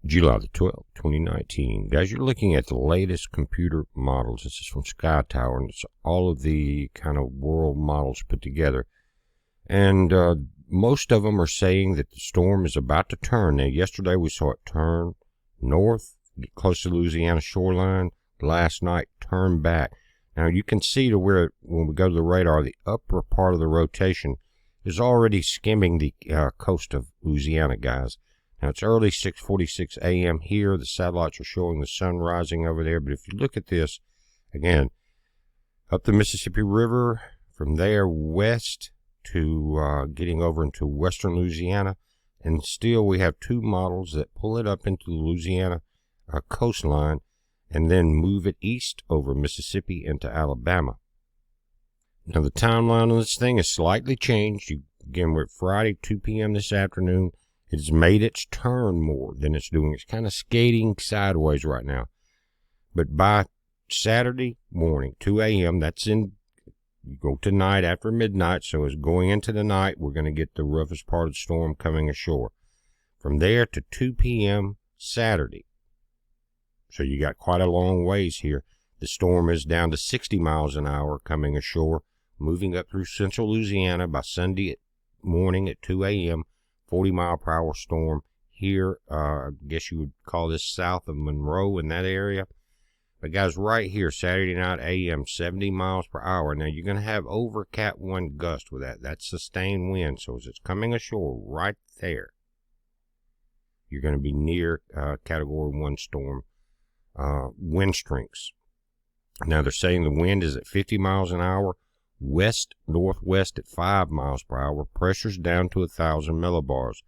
July the 12th, 2019. Guys, you're looking at the latest computer models. This is from Sky Tower, and it's all of the kind of world models put together. And most of them are saying that the storm is about to turn. Now, yesterday we saw it turn north, get close to Louisiana shoreline. Last night, turn back. Now, you can see to where, when we go to the radar, the upper part of the rotation is already skimming the coast of Louisiana, guys. Now, it's early 6:46 a.m. here. The satellites are showing the sun rising over there. But if you look at this, again, up the Mississippi River, from there west to getting over into western Louisiana. And still, we have two models that pull it up into the Louisiana coastline and then move it east over Mississippi into Alabama. Now, the timeline on this thing is slightly changed. Again, we're at Friday, 2 p.m. this afternoon. It's made its turn more than it's doing. It's kind of skating sideways right now. But by Saturday morning, 2 a.m., that's in, you go to night after midnight, so it's going into the night, we're going to get the roughest part of the storm coming ashore. From there to 2 p.m. Saturday. So you got quite a long ways here. The storm is down to 60 miles an hour coming ashore, moving up through central Louisiana by Sunday morning at 2 a.m., 40-mile-per-hour storm here. I guess you would call this south of Monroe in that area. But guys, right here, Saturday night a.m., 70 miles per hour. Now, you're going to have over Cat 1 gust with that. That's sustained wind. So as it's coming ashore right there, you're going to be near Category 1 storm wind strengths. Now, they're saying the wind is at 50 miles an hour. West-northwest at 5 miles per hour. Pressure's down to 1,000 millibars.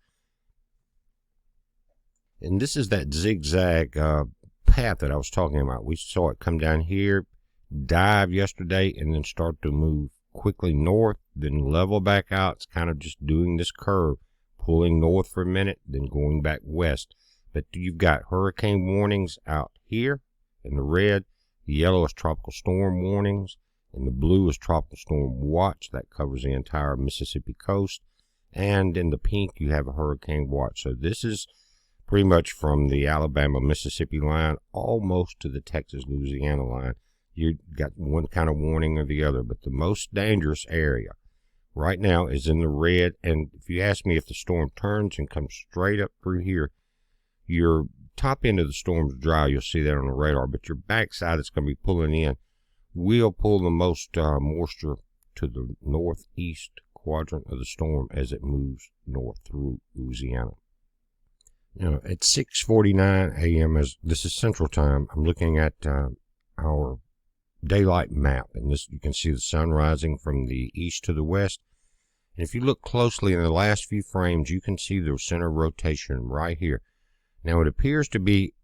And this is that zigzag path that I was talking about. We saw it come down here, dive yesterday, and then start to move quickly north, then level back out. It's kind of just doing this curve, pulling north for a minute, then going back west. But you've got hurricane warnings out here in the red. The yellow is tropical storm warnings. And the blue is Tropical Storm Watch. That covers the entire Mississippi coast. And in the pink, you have a Hurricane Watch. So this is pretty much from the Alabama-Mississippi line almost to the Texas-Louisiana line. You've got one kind of warning or the other. But the most dangerous area right now is in the red. And if you ask me if the storm turns and comes straight up through here, your top end of the storm is dry. You'll see that on the radar. But your backside that's going to be pulling in will pull the most moisture to the northeast quadrant of the storm as it moves north through Louisiana. Now, at 6:49 a.m., as this is Central Time, I'm looking at our daylight map, and this you can see the sun rising from the east to the west. And if you look closely in the last few frames, you can see the center rotation right here. Now, it appears to be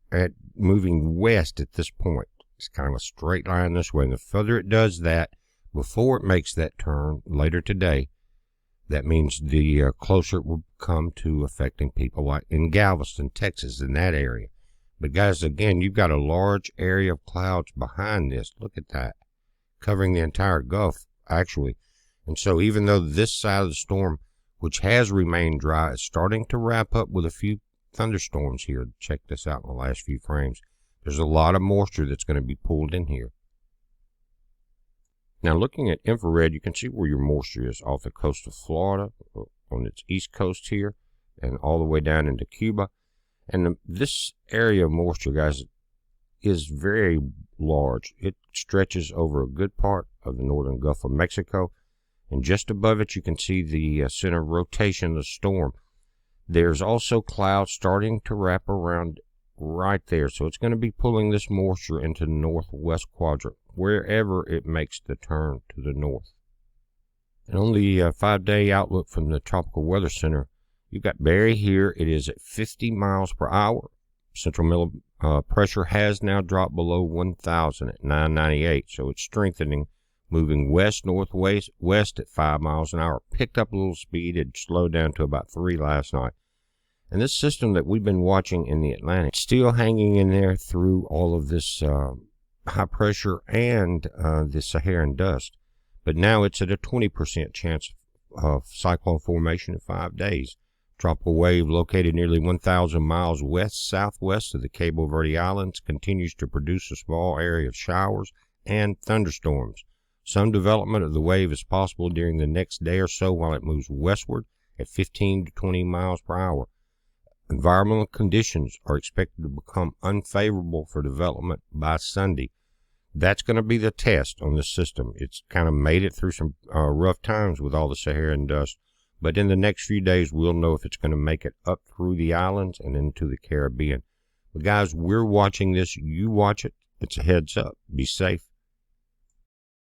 moving west at this point. It's kind of a straight line this way. And the further it does that, before it makes that turn later today, that means the closer it will come to affecting people like in Galveston, Texas, in that area. But guys, again, you've got a large area of clouds behind this. Look at that. Covering the entire Gulf, actually. And so even though this side of the storm, which has remained dry, is starting to wrap up with a few thunderstorms here. Check this out in the last few frames. There's a lot of moisture that's going to be pulled in here. Now, looking at infrared, you can see where your moisture is off the coast of Florida, on its east coast here, and all the way down into Cuba. And this area of moisture, guys, is very large. It stretches over a good part of the northern Gulf of Mexico. And just above it, you can see the center of rotation of the storm. There's also clouds starting to wrap around right there. So it's going to be pulling this moisture into the northwest quadrant, wherever it makes the turn to the north. And on the 5-day outlook from the Tropical Weather Center, you've got Barry here. It is at 50 miles per hour. Central pressure has now dropped below 1,000 at 998. So it's strengthening, moving west-northwest at 5 miles an hour. Picked up a little speed. It slowed down to about 3 last night. And this system that we've been watching in the Atlantic, still hanging in there through all of this high pressure and the Saharan dust. But now it's at a 20% chance of cyclone formation in 5 days. Tropical wave located nearly 1,000 miles west-southwest of the Cabo Verde Islands continues to produce a small area of showers and thunderstorms. Some development of the wave is possible during the next day or so while it moves westward at 15 to 20 miles per hour. Environmental conditions are expected to become unfavorable for development by Sunday. That's going to be the test on this system. It's kind of made it through some rough times with all the Saharan dust, but in the next few days we'll know if it's going to make it up through the islands and into the Caribbean. But guys, we're watching this. You watch it. It's a heads up. Be safe.